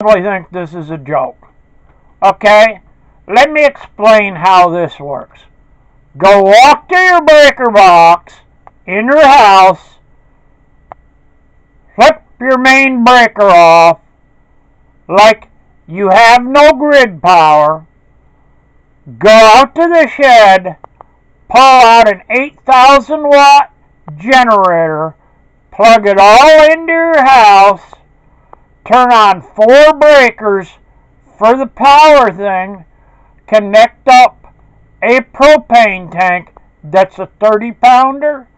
probably think this is a joke. Okay? Let me explain how this works. Go walk to your breaker box in your house, flip your main breaker off like you have no grid power, go out to the shed, pull out an 8,000 watt generator, plug it all into your house, turn on 4 breakers for the power thing, connect up a propane tank that's a 30-pounder.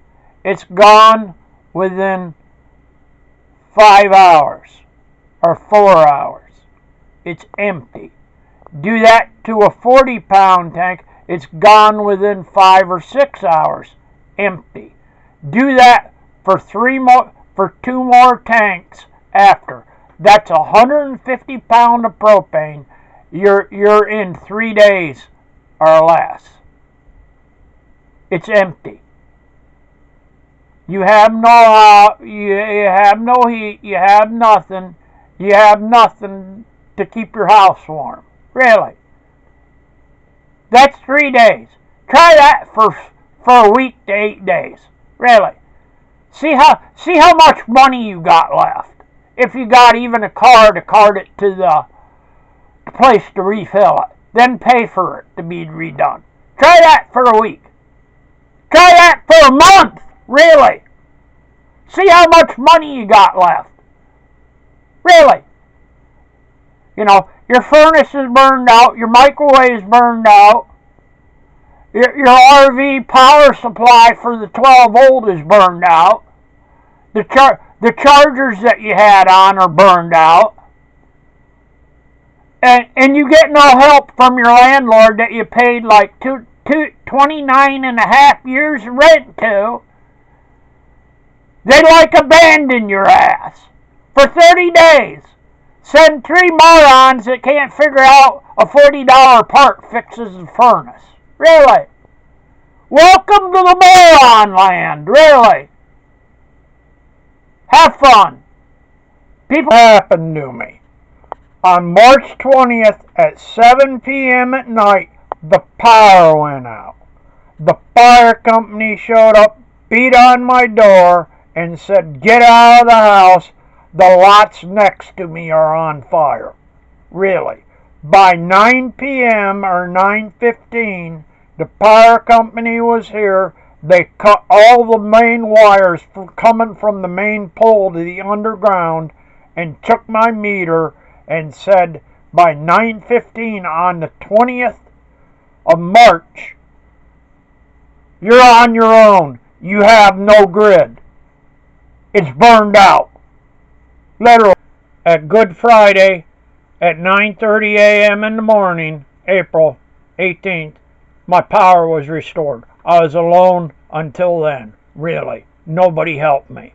It's gone within 5 hours or 4 hours. It's empty. Do that to a 40-pound tank, it's gone within 5 or 6 hours. Empty. Do that for 2 more tanks after. That's 150 pounds of propane. You're in 3 days or less. It's empty. You have no heat. You have nothing. You have nothing to keep your house warm. Really. That's 3 days. Try that for a week to 8 days. Really. See how much money you got left. If you got even a car to cart it to the place to refill it, then pay for it to be redone. Try that for a week. Try that for a month. Really. See how much money you got left. Really. You know, your furnace is burned out, your microwave is burned out, your RV power supply for the 12 volt is burned out, the chargers that you had on are burned out, and you get no help from your landlord that you paid like 29 and a half years rent to. They like abandon your ass for 30 days. Send 3 morons that can't figure out a $40 part fixes the furnace. Really? Welcome to the moron land. Really? Have fun. People happened to me. On March 20th at 7 p.m. at night, the power went out. The fire company showed up, beat on my door, and said, "Get out of the house. The lots next to me are on fire." Really. By 9 p.m. or 9:15, the power company was here. They cut all the main wires coming from the main pole to the underground and took my meter and said by 9:15 on the 20th of March, "You're on your own. You have no grid. It's burned out." Literally. At Good Friday at 9:30 a.m. in the morning, April 18th, my power was restored. I was alone until then. Really. Nobody helped me.